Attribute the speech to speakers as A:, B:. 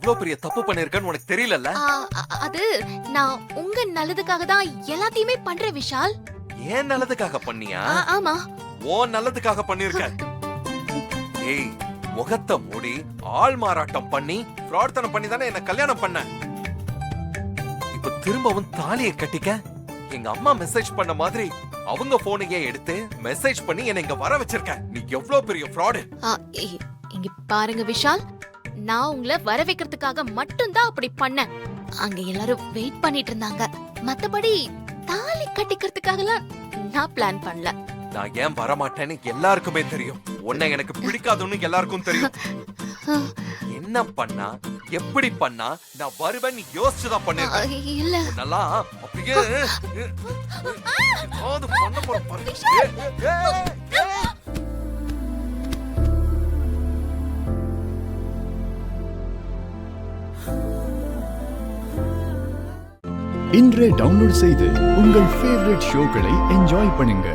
A: எவ்வளவு பெரிய தப்பு பண்ணிருக்கேன்னு உனக்கு தெரியலல்ல?
B: அது நான் உங்க நல்லதுக்காக தான் எல்லாத்தையுமே பண்றேன் விஷால்.
A: ஏன் நல்லதுக்காக பண்ணியா?
B: ஆமா.
A: ஓ நல்லதுக்காக பண்ணிருக்க. ஏய், முகத்தை மூடி ஆள் மாறாட்டம் பண்ணி பிரார்த்தனை பண்ணி தானே என்ன கல்யாணம் பண்ண. இப்ப திரும்பவும் தாலியை கட்டிக்க எங்க அம்மா மெசேஜ் பண்ண மாதிரி அவங்க போனையே எடுத்து மெசேஜ் பண்ணி என்ன இங்க வர வச்சிருக்க. நீ எவ்வளவு பெரிய ஃப்ராடு.
B: இங்க பாருங்க விஷால், நான் உங்களை வர வைக்கிறதுக்காக மட்டும்தான் அப்படி பண்ணேன். அங்க எல்லாரும் வெயிட் பண்ணிட்டு இருந்தாங்க. மத்தபடி தாலி கட்டிக்கிறதுக்காகலாம் நான் பிளான் பண்ணல.
A: நான் ஏன் வரமாட்டேன்னு எல்லாருக்குமே தெரியும். உன்னை எனக்கு பிடிக்காதுன்னு எல்லாருக்கும் தெரியும். என்ன பண்ணா எப்படி பண்ணா நான் வருவேன் யோசிச்சுதான் பண்ணிருக்கேன்.
B: இல்ல
A: நல்லா அப்படியே பண்ண போற.
C: இன்றே டவுன்லோட் செய்து உங்கள் ஃபேவரட் ஷோக்களை என்ஜாய் பண்ணுங்க.